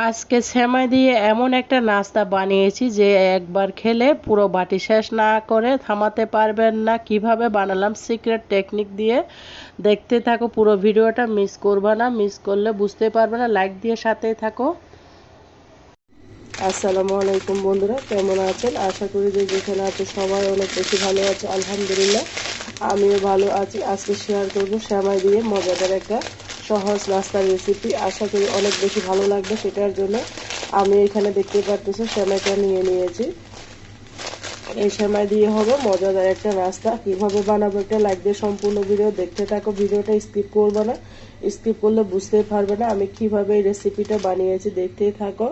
আজকে সেমাই দিয়ে এমন একটা নাস্তা বানিয়েছি যে একবার খেলে পুরো বাটি শেষ না করে থামাতে পারবেন না। কিভাবে বানালাম সিক্রেট টেকনিক দিয়ে দেখতে থাকো, পুরো ভিডিওটা মিস করবে না। মিস করলে বুঝতে পারবে না, লাইক দিয়ে সাথেই থাকো। আসসালামু আলাইকুম বন্ধুরা, কেমন আছেন? আশা করি যে যেখানে আছে সবাই অনেক বেশি ভালো আছে। আলহামদুলিল্লাহ আমিও ভালো আছি। আজকে শেয়ার করব সেমাই দিয়ে মজাদার একটা সহজ নাস্তার রেসিপি। আশা করি অনেক বেশি ভালো লাগবে। সেটার জন্য আমি এখানে দেখতে পাচ্ছি সেমাইটা নিয়ে নিয়েছি। এই সেমাই দিয়ে হবে মজাদার একটা নাস্তা। কিভাবে বানাবো একটা লাইক দিয়ে সম্পূর্ণ ভিডিও দেখতে থাকো। ভিডিওটা স্কিপ করবে না, স্কিপ করলে বুঝতেই পারবে না আমি কিভাবে এই রেসিপিটা বানিয়েছি। দেখতেই থাকো।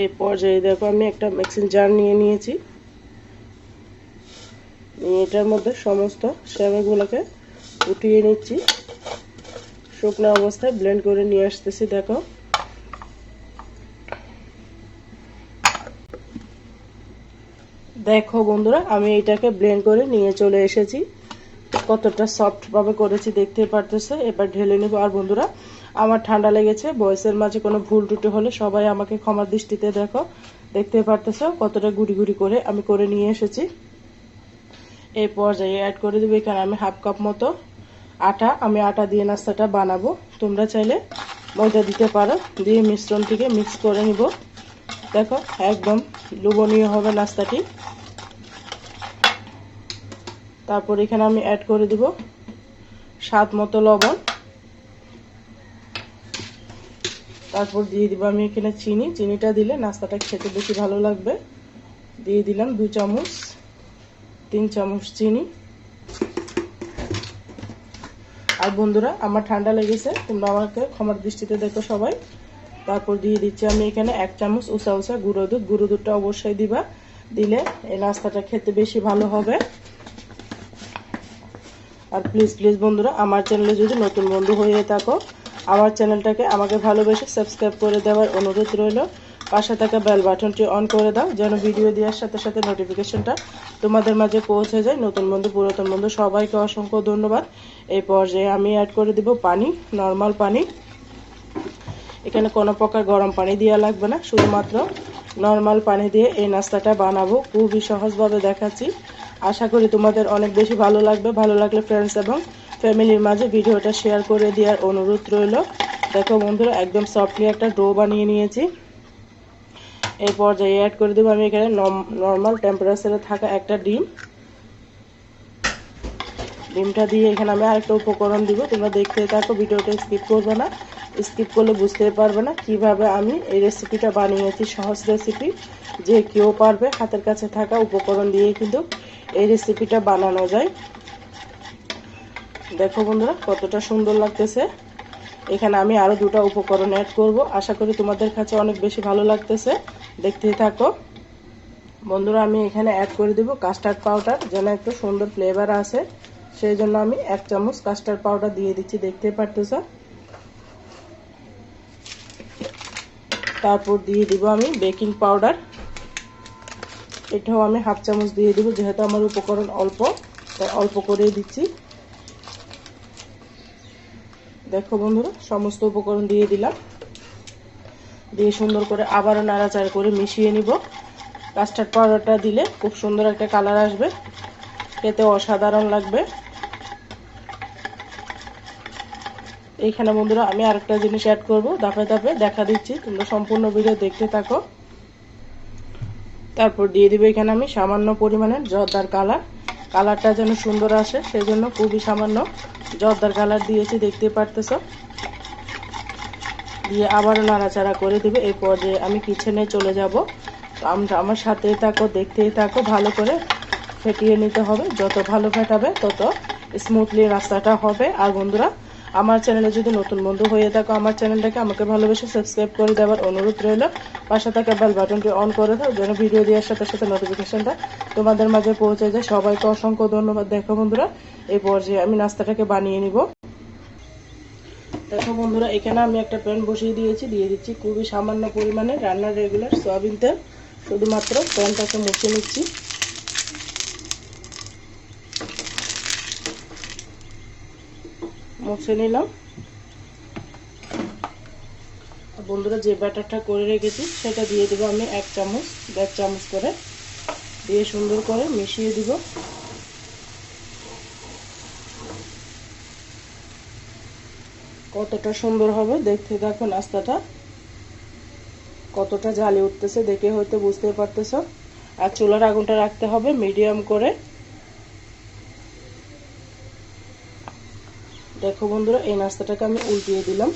এই পর্যায়ে দেখো আমি একটা মিক্সিং জার নিয়ে নিয়েছি। এটার মধ্যে সমস্ত সেমাইগুলোকে উঠিয়ে নিচ্ছি। শুকনো অবস্থায় ব্লেন্ড করে নিয়ে আসতেছি। দেখো দেখো বন্ধুরা, আমি এটাকে ব্লেন্ড করে নিয়ে চলে এসেছি। কতটা সফট ভাবে করেছি দেখতে পারতেছে। এবার ঢেলে নেব। আর বন্ধুরা, আমার ঠান্ডা লেগেছে, ভয়েসের মাঝে কোনো ভুল টুটি হলে সবাই আমাকে ক্ষমার দৃষ্টিতে দেখো। দেখতে পারতেছো কতটা গুড়ি গুড়ি করে আমি করে নিয়ে এসেছি। এই পর্যায়ে অ্যাড করে দেবো এখানে আমি হাফ কাপ মতো আটা। আমি আটা দিয়ে নাস্তাটা বানাবো, তোমরা চাইলে ময়দা দিতে পারো। দিয়ে মিশ্রণটিকে মিক্স করে নিব। দেখো একদম লোভনীয় হবে নাস্তাটি। তারপর এখানে আমি অ্যাড করে দিব স্বাদ মতো লবণ। তারপর দিয়ে দিব আমি এখানে চিনি। চিনিটা দিলে নাস্তাটা খেতে বেশি ভালো লাগবে। দিয়ে দিলাম 2 চামচ 3 চামচ চিনি। আর বন্ধুরা, আমার ঠান্ডা লেগেছে, তোমরা আমাকে ক্ষমার দৃষ্টিতে দেখো সবাই। তারপর দিয়ে দিচ্ছি আমি এখানে 1 চামচ উষা উষা গুঁড়ো দুধ। গুঁড়ো দুধটা অবশ্যই দিবা, দিলে এই নাস্তাটা খেতে বেশি ভালো হবে। আর প্লিজ প্লিজ বন্ধুরা, আমার চ্যানেলে যদি নতুন বন্ধু হয়ে থাকো, আমার চ্যানেলটাকে আমাকে ভালোবেসে সাবস্ক্রাইব করে দেওয়ার অনুরোধ রইল। পাশে থাকা বেল বাটনটি অন করে দাও, যেন ভিডিও দেওয়ার সাথে সাথে নোটিফিকেশনটা তোমাদের মাঝে পৌঁছে যায়। নতুন বন্ধু পুরাতন বন্ধু সবাইকে অসংখ্য ধন্যবাদ। এই পর্যায়ে আমি অ্যাড করে দিব পানি, নর্মাল পানি। এখানে কোনো প্রকার গরম পানি দেওয়া লাগবে না, শুধুমাত্র নর্মাল পানি দিয়ে এই নাস্তাটা বানাবো। খুবই সহজভাবে দেখাচ্ছি। আশা করি তোমাদের অনেক বেশি ভালো লাগবে। ভালো লাগলে ফ্রেন্ডস এবং ফ্যামিলির মাঝে ভিডিওটা শেয়ার করে দেওয়ার অনুরোধ রইল। দেখো বন্ধুরা, একদম সফটলি একটা ডো বানিয়ে নিয়েছি। এই পর্যায়ে অ্যাড করে দেবো আমি এখানে নর্মাল টেম্পারেচারে থাকা একটা ডিম। ডিমটা দিয়ে এখানে আমি আরেকটা উপকরণ দিব। তোমরা দেখতে থাকো, ভিডিওটা স্কিপ করবে না। স্কিপ করলে বুঝতে পারবে না কিভাবে আমি এই রেসিপিটা বানিয়েছি। সহজ রেসিপি, যে কেউ পারবে। হাতের কাছে থাকা উপকরণ দিয়ে কিন্তু এই রেসিপিটা বানানো যায়। দেখো বন্ধুরা কতটা সুন্দর লাগতেছে। এখানে আমি আরো 2টা উপকরণ অ্যাড করব। আশা করি তোমাদের কাছে অনেক বেশি ভালো লাগতেছে। দেখতেই থাকো বন্ধুরা। আমি এখানে অ্যাড করে দেব কাস্টার্ড পাউডার, যেন একটু সুন্দর ফ্লেভার আসে। সেই জন্য আমি 1 চামচ কাস্টার্ড পাউডার দিয়ে দিচ্ছি, দেখতে পারতেছ। তারপর দিয়ে দিব আমি বেকিং পাউডার। এটাও আমি হাফ চামচ দিয়ে দিব, যেহেতু আমার উপকরণ অল্প, তাই অল্প করেই দিচ্ছি। দেখো বন্ধুরা, সমস্ত উপকরণ দিয়ে দিলাম। দিয়ে সুন্দর করে আবারও নাড়াচাড়া করে মিশিয়ে নিব। কাস্টার্ড পাউডারটা দিলে খুব সুন্দর একটা কালার আসবে, খেতে অসাধারণ লাগবে। এইখানে বন্ধুরা আমি আরেকটা জিনিস অ্যাড করব, ধাপে ধাপে দেখা দিচ্ছি, তোমরা সম্পূর্ণ ভিডিও দেখতে থাকো। তারপর দিয়ে দিব এখানে আমি সামান্য পরিমাণের জর্দার কালার। কালারটা যেন সুন্দর আসে সেজন্য খুবই সামান্য জর্দার কালার দিয়েছি, দেখতে পারতেছ। দিয়ে আবারও নাড়াচাড়া করে দেবে। এই পর্যায়ে আমি কিচেনে চলে যাব। আমার সাথেই থাকো, দেখতেই থাকো। ভালো করে ফেটিয়ে নিতে হবে, যত ভালো ফেটাবে তত স্মুথলি রাস্তাটা হবে। আর বন্ধুরা, আমার চ্যানেলে যদি নতুন বন্ধু হয়ে থাকো, আমার চ্যানেলটাকে আমাকে ভালোবেসে সাবস্ক্রাইব করে দেওয়ার অনুরোধ রইল। পাশে থাকা বেল বাটনটি অন করে দাও, যেন ভিডিও দেওয়ার সাথে সাথে নোটিফিকেশনটা তোমাদের মাঝে পৌঁছে যায়। সবাইকে অসংখ্য ধন্যবাদ। দেখো বন্ধুরা, এই পর্যায়ে আমি নাস্তাটাকে বানিয়ে নিব। দেখো বন্ধুরা, এখানে আমি একটা প্যান বসিয়ে দিয়েছি। দিয়ে দিচ্ছি খুবই সামান্য পরিমাণে রান্নার রেগুলার সয়াবিন তেল। শুধুমাত্র প্যানটাকে মুছে নিচ্ছি। মুছে নিলাম। বন্ধুরা যে ব্যাটারটা করে রেখেছি সেটা দিয়ে দেবো আমি 1 চামচ 1.5 চামচ করে দিয়ে সুন্দর করে মিশিয়ে দিব। কতটা সুন্দর হবে দেখতে দেখো নাস্তাটা, কতটা জালি উঠতেছে দেখে হয়তো বুঝতে পারতেছো। আর চুলার আগুনটা রাখতে হবে মিডিয়াম করে। দেখো বন্ধুরা এই নাস্তাটাকে আমি উল্টিয়ে দিলাম,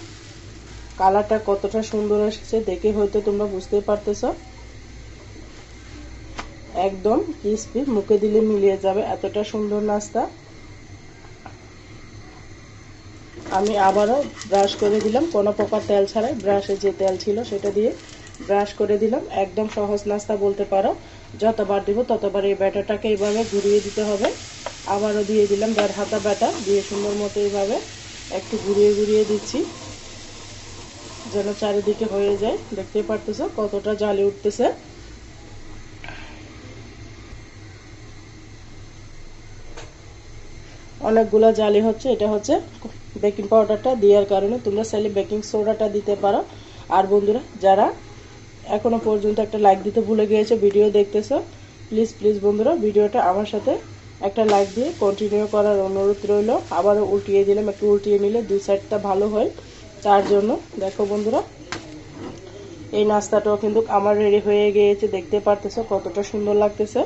কালারটা কতটা সুন্দর এসেছে দেখে হয়তো তোমরা বুঝতে পারতেছো। একদম ক্রিস্পি, মুখে দিলে মিলিয়ে যাবে এতটা সুন্দর নাস্তা। আমি আবারও ব্রাশ করে দিলাম, কোনো প্রকার তেল ছাড়াই, ব্রাশে যে তেল ছিল সেটা দিয়ে ব্রাশ করে দিলাম। একদম সহজ নাস্তা বলতে পারো। যতবার দিব ততবার এই ব্যাটারটাকে এইভাবে ঘুরিয়ে দিতে হবে। আবারও দিয়ে দিলাম 1.5 হাতা ব্যাটার দিয়ে সুন্দর মতো এইভাবে একটু ঘুরিয়ে ঘুরিয়ে দিচ্ছি যেন চারিদিকে হয়ে যায়। দেখতে পারতেছো কতটা জালি উঠতেছে। অনেকগুলো জালি হচ্ছে, এটা হচ্ছে বেকিং পাউডারটা দেওয়ার কারণে। তোমরা চাইলে বেকিং সোডাটা দিতে পারো। আর বন্ধুরা যারা এখনো পর্যন্ত একটা লাইক দিতে ভুলে গিয়েছে ভিডিও দেখতেছো, প্লিজ প্লিজ বন্ধুরা ভিডিওটা আমার সাথে একটা লাইক দিয়ে কন্টিনিউ করার অনুরোধ রইল। আবারও উল্টিয়ে দিলাম, একটু উল্টিয়ে নিলে দুই সাইডটা ভালো হয় তার জন্য। দেখো বন্ধুরা এই নাস্তাটাও কিন্তু আমার রেডি হয়ে গিয়েছে, দেখতে পারতেছো কতটা সুন্দর লাগতেছে।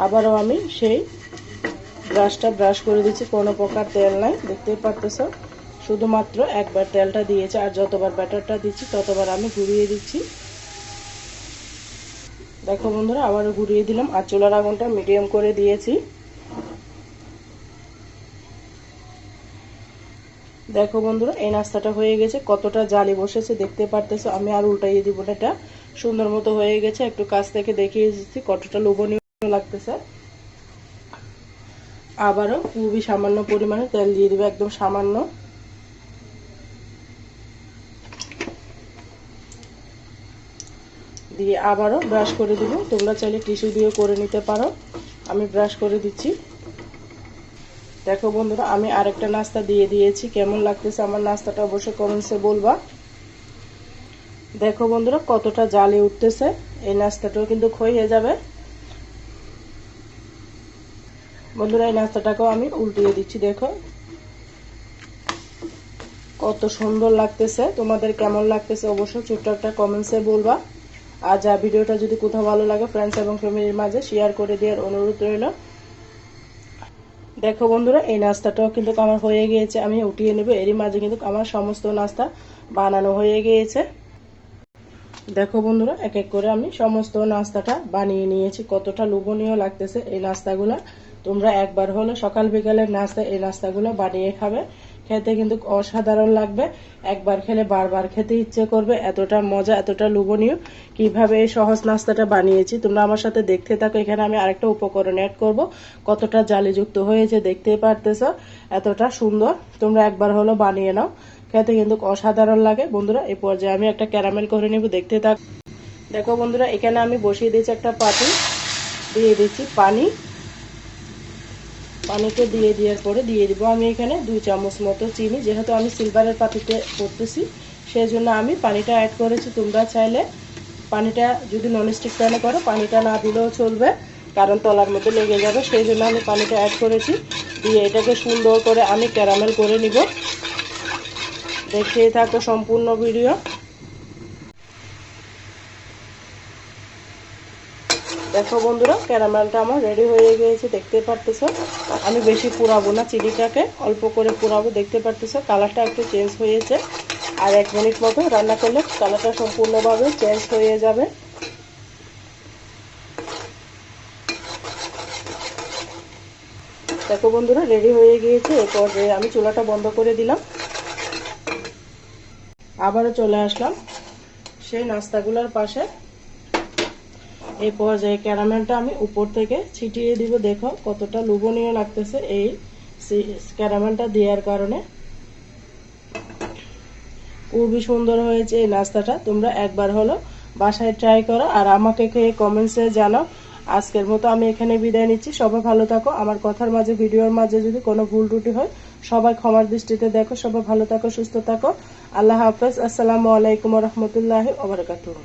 আবারও আমি সেই ব্রাশটা ব্রাশ করে দিচ্ছি, কোনো প্রকার তেল নাই, দেখতেই পারতেছো শুধুমাত্র একবার তেলটা দিয়েছে। আর যতবার ব্যাটারটা দিচ্ছি ততবার আমি ঘুরিয়ে দিচ্ছি। দেখো বন্ধুরা আবারও ঘুরিয়ে দিলাম, আর চুলার আগুনটা মিডিয়াম করে দিয়েছি। দেখো বন্ধুরা এই নাস্তাটা হয়ে গেছে, কতটা জালি বসেছে দেখতে পারতেছো। আমি আর উল্টাইয়ে দিব না, এটা সুন্দর মতো হয়ে গেছে। একটু কাছ থেকে দেখিয়ে দিচ্ছি কতটা লোভনীয় লাগতেছে। আবারও খুবই সামান্য পরিমাণে তেল দিয়ে দিবে, একদম সামান্য। দিয়ে আবারও ব্রাশ করে দিব। তোমরা চাইলে টিস্যু দিয়ে করে নিতে পারো, আমি ব্রাশ করে দিচ্ছি। দেখো বন্ধুরা আমি আরেকটা নাস্তা দিয়ে দিয়েছি, কেমন লাগতেছে আমার নাস্তাটা অবশ্যই কমেন্টসে বলবা। দেখো বন্ধুরা কতটা জালি উঠতেছে, এই নাস্তাটাও কিন্তু হয়ে যাবে। বন্ধুরা এই নাস্তাটাকেও আমি উল্টিয়ে দিচ্ছি, দেখো কত সুন্দর লাগতেছে। তোমাদের কেমন লাগতেছে অবশ্যই ছোট্ট একটা কমেন্টসে বলবা। আর যা ভিডিওটা যদি কোথাও ভালো লাগে ফ্রেন্ডস এবং ফ্যামিলির মাঝে শেয়ার করে দেওয়ার অনুরোধ রইল। দেখো বন্ধুরা এই নাস্তাটাও কিন্তু আমার হয়ে গিয়েছে, আমি উঠিয়ে নেব। এরই মাঝে কিন্তু আমার সমস্ত নাস্তা বানানো হয়ে গিয়েছে। দেখো বন্ধুরা এক এক করে আমি সমস্ত নাস্তাটা বানিয়ে নিয়েছি, কতটা লোভনীয় লাগতেছে এই নাস্তাগুলো। তোমরা একবার হলো সকাল বিকালের নাস্তা এই নাস্তাগুলো বানিয়ে খাবে, খেতে কিন্তু অসাধারণ লাগবে। একবার খেলে বারবার খেতে ইচ্ছে করবে, এতটা মজা এতটা লোভনীয়। কিভাবে এই সহজ নাস্তাটা বানিয়েছি তোমরা আমার সাথে দেখতে থাকো। এখানে আমি আরেকটা উপকরণ অ্যাড করব, কতটা জালিযুক্ত হয়েছে দেখতেই পারতেছো, এতটা সুন্দর। তোমরা একবার হলো বানিয়ে নাও, খেতে কিন্তু অসাধারণ লাগে। বন্ধুরা এই পর্যায়ে আমি একটা ক্যারামেল করে নিব, দেখতে থাক। দেখো বন্ধুরা এখানে আমি বসিয়ে দিয়েছি একটা পাতি, দিয়ে দিচ্ছি পানি। পানিতে দিয়ে দেওয়ার পরে দিয়ে দিব আমি এখানে 2 চামচ মতো চিনি। যেহেতু আমি সিলভারের পাতিতে করতেছি সেই জন্য আমি পানিটা অ্যাড করেছি। তোমরা চাইলে পানিটা যদি ননস্টিক প্যানে করো পানিটা না দিলেও চলবে, কারণ তলার মধ্যে লেগে যাবে, সেই জন্য আমি পানিটা অ্যাড করেছি। দিয়ে এটাকে সুন্দর করে আমি ক্যারামেল করে নিব। দেখতেই থাকো সম্পূর্ণ ভিডিও। দেখো বন্ধুরা ক্যারামেলটা আমার রেডি হয়ে গিয়েছে, দেখতে পারতেছো। আমি বেশি পুরাবো না, চিনিটাকে অল্প করে পুরাবো। দেখতে পারতেছো কালারটা একটু চেঞ্জ হয়েছে, আর 1 মিনিট মতো রান্না করলে কালারটা সম্পূর্ণভাবে চেঞ্জ হয়ে যাবে। দেখো বন্ধুরা রেডি হয়ে গিয়েছে। এরপর আমি চুলাটা বন্ধ করে দিলাম, আবারও চলে আসলাম সেই নাস্তাগুলোর পাশে। এই পর্যায়ে ক্যারামেলটা আমি উপর থেকে ছিটিয়ে দিব। দেখো কতটা লোভনীয় লাগতেছে এই ক্যারামেলটা দেওয়ার কারণে। খুবই সুন্দর হয়েছে এই নাস্তাটা, তোমরা একবার হলো বাসায় ট্রাই করো আর আমাকে খেয়ে কমেন্টসে জানাও। আজকের মতো আমি এখানে বিদায় নিচ্ছি, সবাই ভালো থাকো। আমার কথার মাঝে ভিডিওর মাঝে যদি কোনো ভুল ত্রুটি হয় সবাই ক্ষমার দৃষ্টিতে দেখো। সবাই ভালো থাকো, সুস্থ থাকো। আল্লাহ হাফেজ। আসসালামু আলাইকুম ওয়া রাহমাতুল্লাহি ওয়া বারাকাতুহু।